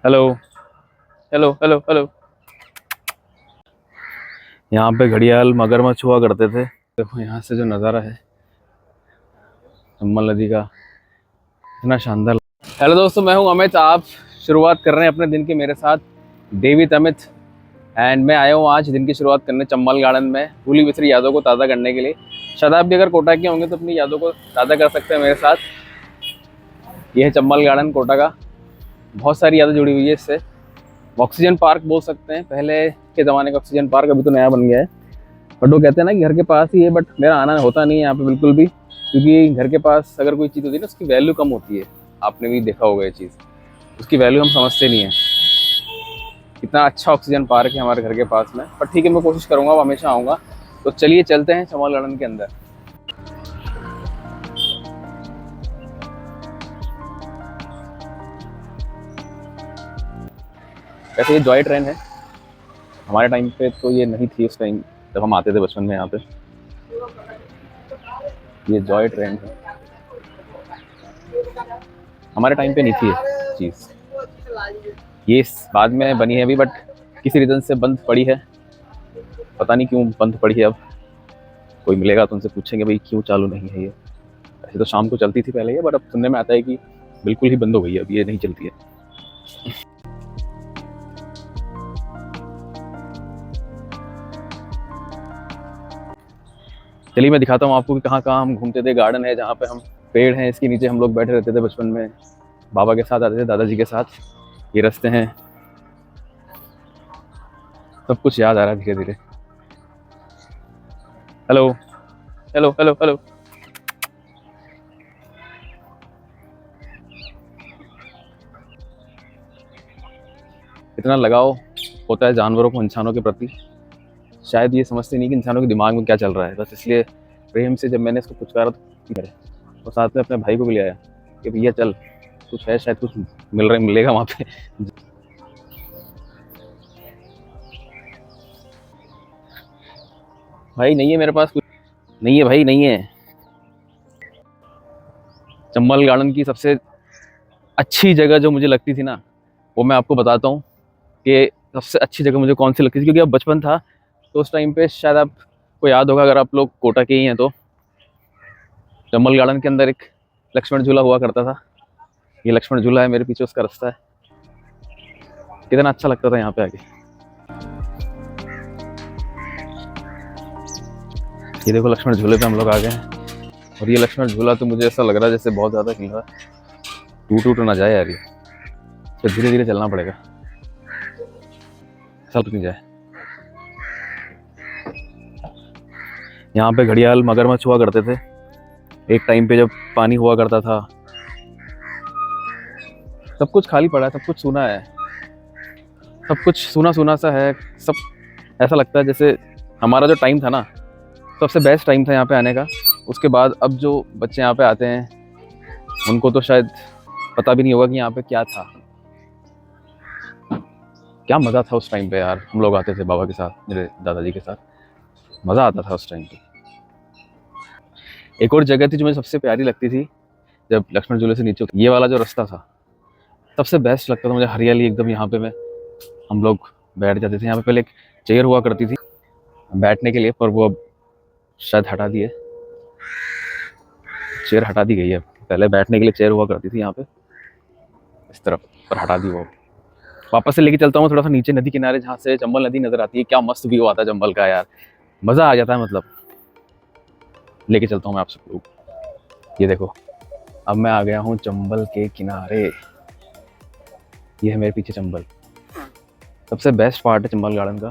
Hello hello hello hello. यहाँ पे घड़ियाल मगरमच्छ हुआ करते थे। देखो यहाँ से जो नज़ारा है चंबल नदी का, इतना शानदार। हेलो दोस्तों, मैं हूँ अमित। आप शुरुआत कर रहे हैं अपने दिन की मेरे साथ, डेविड अमित। एंड मैं आया हूँ आज दिन की शुरुआत करने चंबल गार्डन में, भूली बिसरी यादों को ताज़ा करने के लिए। शायद आप भी अगर कोटा के होंगे तो अपनी यादों को ताज़ा कर सकते हैं मेरे साथ। ये है चंबल गार्डन कोटा का, बहुत सारी यादें जुड़ी हुई है इससे। ऑक्सीजन पार्क बोल सकते हैं, पहले के ज़माने का ऑक्सीजन पार्क, अभी तो नया बन गया है। बट वो कहते हैं ना कि घर के पास ही है, बट मेरा आना होता नहीं है यहाँ पे बिल्कुल भी, क्योंकि घर के पास अगर कोई चीज़ होती है ना उसकी वैल्यू कम होती है। आपने भी देखा होगा ये चीज़, उसकी वैल्यू हम समझते नहीं है। कितना अच्छा ऑक्सीजन पार्क है हमारे घर के पास में। पर ठीक है, मैं कोशिश करूँगा, अब हमेशा आऊँगा। तो चलिए चलते हैं चंबल गार्डन के अंदर। वैसे ये जॉय ट्रेन है, हमारे टाइम पे तो ये नहीं थी उस टाइम जब हम आते थे बचपन में यहाँ पे। ये जॉय ट्रेन है, हमारे टाइम पे नहीं थी ये चीज़। ये बाद में बनी है अभी, बट किसी रीज़न से बंद पड़ी है। पता नहीं क्यों बंद पड़ी है। अब कोई मिलेगा तो उनसे पूछेंगे भाई क्यों चालू नहीं है ये। ऐसे तो शाम को चलती थी पहले ये, बट अब सुनने में आता है कि बिल्कुल ही बंद हो गई है, अब ये नहीं चलती है। चलिए मैं दिखाता हूँ आपको कि कहाँ कहाँ हम घूमते थे। गार्डन है जहाँ पे हम, पेड़ हैं इसके नीचे हम लोग बैठे रहते थे बचपन में, बाबा के साथ आते थे, दादाजी के साथ। ये रास्ते हैं, सब कुछ याद आ रहा है धीरे धीरे। Hello hello hello hello. इतना लगाव होता है जानवरों को इंसानों के प्रति, शायद ये समझते नहीं कि इंसानों के दिमाग में क्या चल रहा है। बस इसलिए प्रेम से जब मैंने इसको पुचकारा तो करे, और साथ में अपने भाई को भी ले आया कि भैया चल, कुछ है, शायद कुछ मिलेगा वहाँ पे। भाई नहीं है मेरे पास कुछ, नहीं है भाई, नहीं है। चंबल गार्डन की सबसे अच्छी जगह जो मुझे लगती थी ना, वो मैं आपको बताता हूँ कि सबसे अच्छी जगह मुझे कौन सी लगती थी। क्योंकि अब बचपन था तो उस टाइम पे शायद आपको याद होगा, अगर आप लोग कोटा के ही हैं तो चंबल गार्डन के अंदर एक लक्ष्मण झूला हुआ करता था। ये लक्ष्मण झूला है मेरे पीछे, उसका रास्ता है। कितना अच्छा लगता था यहाँ पे आके। ये देखो लक्ष्मण झूले पे हम लोग आ गए हैं, और ये लक्ष्मण झूला तो मुझे ऐसा लग रहा है जैसे बहुत ज़्यादा हिल रहा है। टूट टूट ना जाए यार ये, तो धीरे धीरे चलना पड़ेगा, ऐसा नहीं जाए। यहाँ पे घड़ियाल मगरमच्छ हुआ करते थे एक टाइम पे जब पानी हुआ करता था। सब कुछ खाली पड़ा है, सब कुछ सूना है, सब कुछ सूना सूना सा है सब। ऐसा लगता है जैसे हमारा जो टाइम था ना, सबसे बेस्ट टाइम था यहाँ पे आने का। उसके बाद अब जो बच्चे यहाँ पे आते हैं उनको तो शायद पता भी नहीं होगा कि यहाँ पे क्या था। क्या मज़ा था उस टाइम पे यार, हम लोग आते थे बाबा के साथ, मेरे दादाजी के साथ, मज़ा आता था उस टाइम पे। एक और जगह थी जो मुझे सबसे प्यारी लगती थी, जब लक्ष्मण झूले से नीचे ये वाला जो रास्ता था सबसे बेस्ट लगता था मुझे। हरियाली एकदम, यहाँ पे मैं, हम लोग बैठ जाते थे। यहाँ पे पहले एक चेयर हुआ करती थी बैठने के लिए, पर वो अब शायद हटा दी है, चेयर हटा दी गई है। पहले बैठने के लिए चेयर हुआ करती थी यहाँ पे इस तरफ, पर हटा दी वो। वापस से लेके चलता हूँ थोड़ा सा नीचे नदी किनारे, जहाँ से चंबल नदी नजर आती है। क्या मस्त व्यू आता है चंबल का यार, मज़ा आ जाता है। मतलब लेके चलता हूँ मैं आप सबको। ये देखो, अब मैं आ गया हूँ चंबल के किनारे। ये है मेरे पीछे चंबल। सबसे बेस्ट पार्ट है चंबल गार्डन का,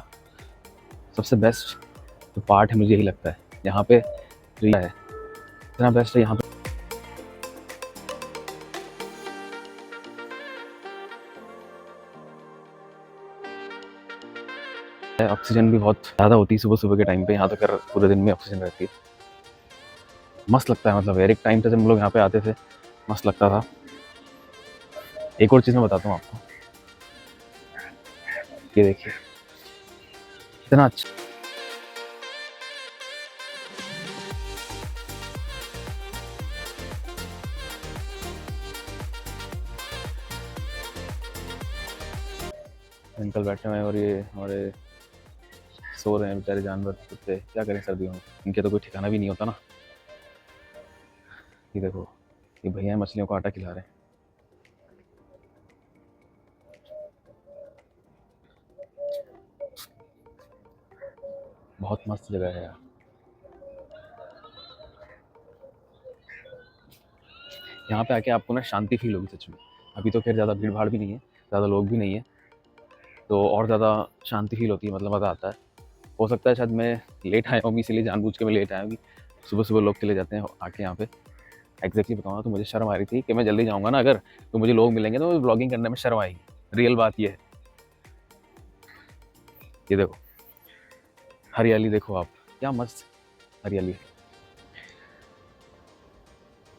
सबसे बेस्ट जो पार्ट है मुझे यही लगता है। यहाँ पे जो है इतना बेस्ट है यहाँ पे। ऑक्सीजन भी बहुत ज़्यादा होती है सुबह सुबह के टाइम पे, यहाँ तो खैर पूरे दिन में ऑक्सीजन रहती है। मस्त लगता है। मतलब यार एक टाइम था जब हम लोग यहाँ पे आते थे, मस्त लगता था। एक और चीज़ मैं बताता हूँ आपको, ये देखिए इतना अच्छा। अंकल बैठे हुए हैं और ये हमारे सो रहे हैं बेचारे जानवर कुत्ते। क्या करें सर्दियों में, इनके तो कोई ठिकाना भी नहीं होता ना। ये देखो, ये भैया मछलियों को आटा खिला रहे हैं। बहुत मस्त जगह है यार। यहाँ पे आके आपको ना शांति फील होगी सच में। अभी तो खैर ज़्यादा भीड़ भाड़ भी नहीं है, ज़्यादा लोग भी नहीं है, तो और ज़्यादा शांति फील होती है, मतलब मज़ा आता है। हो सकता है शायद मैं लेट आया हूँ, इसीलिए जानबूझ के मैं लेट आया हूँ। सुबह सुबह लोग चले जाते हैं आके यहाँ पे। एग्जैक्टली बताऊँगा तो मुझे शर्म आ रही थी कि मैं जल्दी जाऊँगा ना अगर, तो मुझे लोग मिलेंगे तो ब्लॉगिंग करने में शर्म आएगी। रियल बात ये है। ये देखो हरियाली, देखो आप क्या मस्त हरियाली है।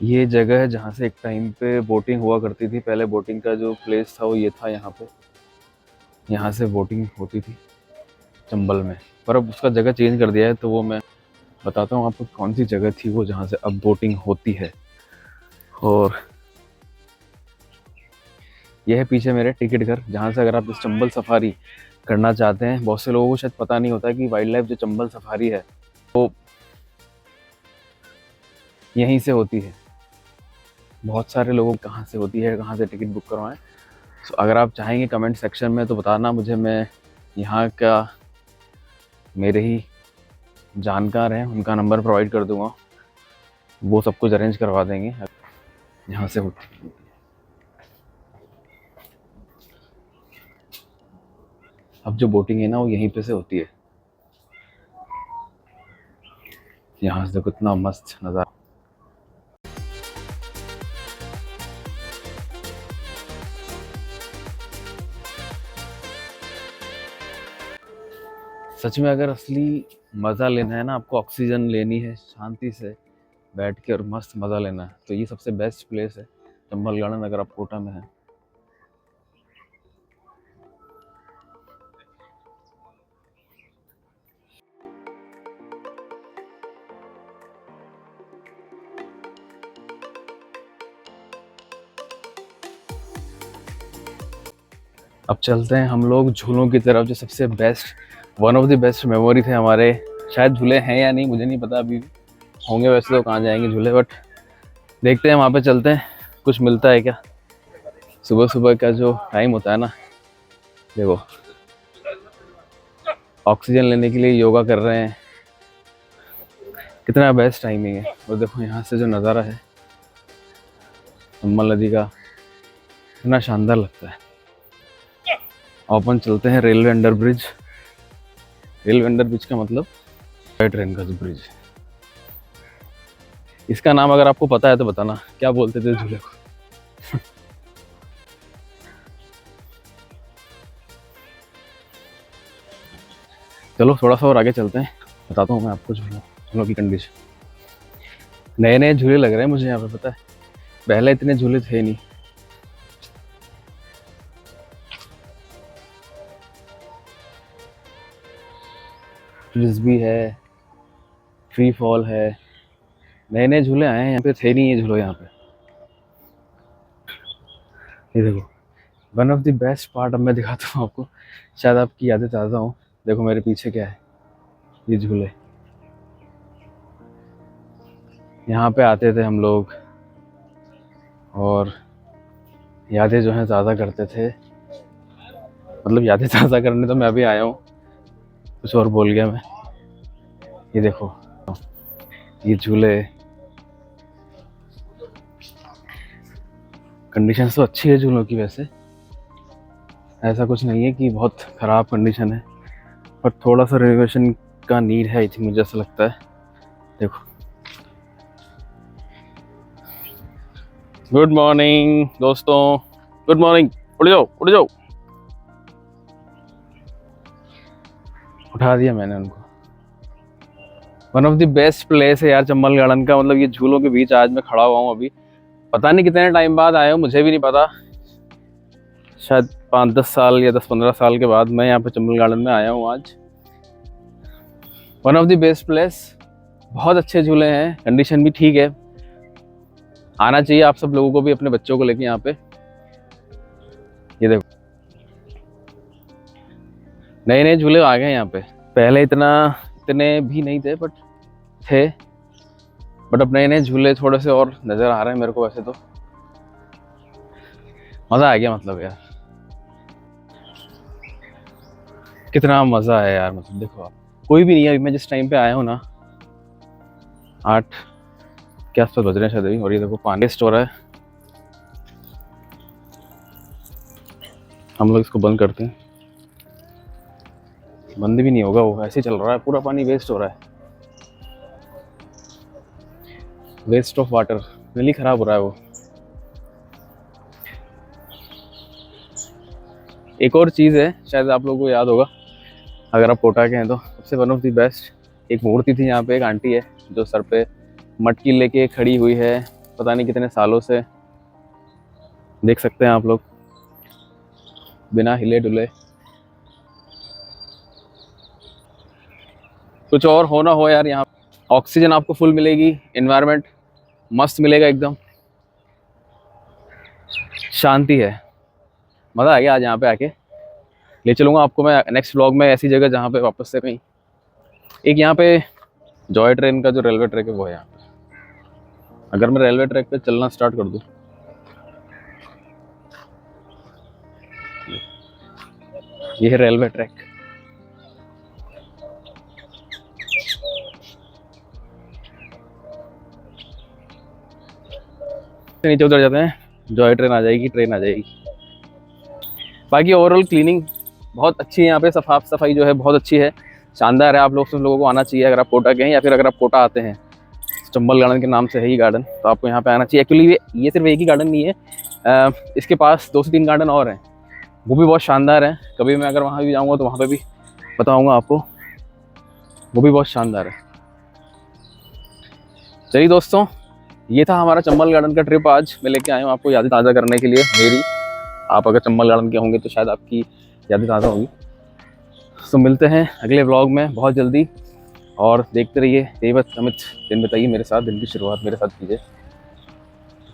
ये जगह है जहाँ से एक टाइम पे बोटिंग हुआ करती थी। पहले बोटिंग का जो प्लेस था वो ये था, यहाँ पे यहाँ से बोटिंग होती थी चंबल में, पर अब उसका जगह चेंज कर दिया है। तो वो मैं बताता हूँ आपको कौन सी जगह थी वो जहाँ से अब बोटिंग होती है। और यह है पीछे मेरे टिकट घर, जहाँ से अगर आप इस चंबल सफारी करना चाहते हैं, बहुत से लोगों को शायद पता नहीं होता कि वाइल्ड लाइफ जो चंबल सफारी है वो यहीं से होती है। बहुत सारे लोगों को कहाँ से होती है, कहाँ से टिकट बुक करवाएं। तो अगर आप चाहेंगे कमेंट सेक्शन में तो बताना मुझे, मैं यहाँ का मेरे ही जानकार हैं उनका नंबर प्रोवाइड कर दूंगा, वो सब कुछ अरेंज करवा देंगे। यहाँ से होती है। अब जो बोटिंग है ना वो यहीं पे से होती है। यहाँ से कितना मस्त नज़ारा। सच में अगर असली मज़ा लेना है ना, आपको ऑक्सीजन लेनी है, शांति से बैठ के और मस्त मज़ा लेना है, तो ये सबसे बेस्ट प्लेस है चंबल गार्डन, अगर आप कोटा में हैं। अब चलते हैं हम लोग झूलों की तरफ, जो सबसे best, one of the best memory थे हमारे। शायद झूले हैं या नहीं मुझे नहीं पता, अभी होंगे वैसे तो कहाँ जाएंगे झूले, बट देखते हैं वहाँ पे चलते हैं कुछ मिलता है क्या। सुबह सुबह का जो टाइम होता है ना, देखो ऑक्सीजन लेने के लिए योगा कर रहे हैं, कितना बेस्ट टाइमिंग है। और देखो यहाँ से जो नज़ारा है चंबल नदी का, कितना शानदार लगता है। अपन चलते हैं railway under bridge. Railway under bridge का मतलब टॉय ट्रेन का ब्रिज। इसका नाम अगर आपको पता है तो बताना, क्या बोलते थे झूले को। चलो थोड़ा सा और आगे चलते हैं, बताता हूँ मैं आपको झूलों की कंडीशन। नए नए झूले लग रहे हैं मुझे यहाँ पे, पता है पहले इतने झूले थे नहीं। फ्रिस्बी है, फ्री फॉल है, नए नए झूले आए हैं यहाँ पे, थे नहीं ये झूले यहाँ पे। ये देखो one of the best part, अब मैं दिखाता हूँ आपको, शायद आपकी यादें ताज़ा हो। देखो मेरे पीछे क्या है, ये झूले। यहाँ पे आते थे हम लोग और यादें जो हैं ताज़ा करते थे। मतलब यादें ताज़ा करने तो मैं अभी आया हूँ, कुछ और बोल गया मैं। ये देखो ये झूले, कंडीशन तो अच्छी है झूलों की वैसे, ऐसा कुछ नहीं है कि बहुत ख़राब कंडीशन है, पर थोड़ा सा रिनोवेशन का नीड है आई थिंक, मुझे ऐसा लगता है। देखो गुड मॉर्निंग दोस्तों, गुड मॉर्निंग। उठ जाओ उठ जाओ, उठा दिया मैंने उनको। One of the best place है यार चंबल गार्डन का, मतलब ये झूलों के बीच आज मैं खड़ा हुआ हूँ। अभी पता नहीं कितने टाइम बाद आया हूँ, मुझे भी नहीं पता, शायद 5-10 साल या 10-15 साल के बाद मैं यहाँ पे चंबल गार्डन में आया हूँ आज। One of the best place, बहुत अच्छे झूले हैं, कंडीशन भी ठीक है। आना चाहिए आप सब लोगों को भी अपने बच्चों को लेके यहाँ पे। ये देखो नए नए झूले आ गए यहाँ पे, पहले इतने भी नहीं थे बट थे, बट अब नए नए झूले थोड़े से और नज़र आ रहे हैं मेरे को। वैसे तो मज़ा आ गया मतलब यार, कितना मज़ा है यार। मतलब देखो आप, कोई भी नहीं है। अभी मैं जिस टाइम पे आया हूँ ना, 8 के आसपास बज रहे हैं शायद अभी, और ये देखो पानी वेस्ट हो रहा है। हम लोग इसको बंद करते हैं, बंद भी नहीं होगा, वो ऐसे ही चल रहा है, पूरा पानी वेस्ट हो रहा है। वेस्ट ऑफ वाटर, रियली ख़राब हो रहा है वो। एक और चीज़ है, शायद आप लोगों को याद होगा अगर आप कोटा के हैं तो, सबसे वन ऑफ द बेस्ट एक मूर्ति थी यहाँ पे। एक आंटी है जो सर पे मटकी लेके खड़ी हुई है, पता नहीं कितने सालों से, देख सकते हैं आप लोग, बिना हिले डुले। कुछ और हो ना हो यार, यहाँ ऑक्सीजन आपको फुल मिलेगी, एनवायरनमेंट मस्त मिलेगा एकदम, शांति है। मज़ा आ गया आज यहाँ पे आके। ले चलूँगा आपको मैं नेक्स्ट व्लॉग में ऐसी जगह जहाँ पे वापस से कहीं, एक यहाँ पे जॉय ट्रेन का जो रेलवे ट्रैक है वो है यहाँ पे। अगर मैं रेलवे ट्रैक पे चलना स्टार्ट कर दूँ, ये है रेलवे ट्रैक। नीचे उतर जाते हैं, जॉय ट्रेन आ जाएगी, ट्रेन आ जाएगी। बाकी ओवरऑल क्लीनिंग बहुत अच्छी है यहाँ पे, साफ सफाई जो है बहुत अच्छी है, शानदार है। आप लोगों को आना चाहिए अगर आप कोटा के हैं, या फिर अगर आप कोटा आते हैं, चंबल गार्डन के नाम से है ही गार्डन, तो आपको यहाँ पे आना चाहिए। एक्चुअली ये सिर्फ एक ही गार्डन नहीं है, इसके पास 2 से 3 गार्डन और हैं, वो भी बहुत शानदार हैं। कभी मैं अगर वहाँ भी जाऊँगा तो वहाँ पे भी बताऊँगा आपको, वो भी बहुत शानदार है। चलिए दोस्तों, ये था हमारा चंबल गार्डन का ट्रिप। आज मैं लेके आया हूँ आपको यादें ताज़ा करने के लिए मेरी। आप अगर चंबल गार्डन के होंगे तो शायद आपकी यादें ताज़ा होंगी। तो मिलते हैं अगले व्लॉग में बहुत जल्दी, और देखते रहिए देवत अमित दिन। बताइए मेरे साथ, दिन की शुरुआत मेरे साथ कीजिए।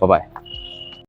Bye bye.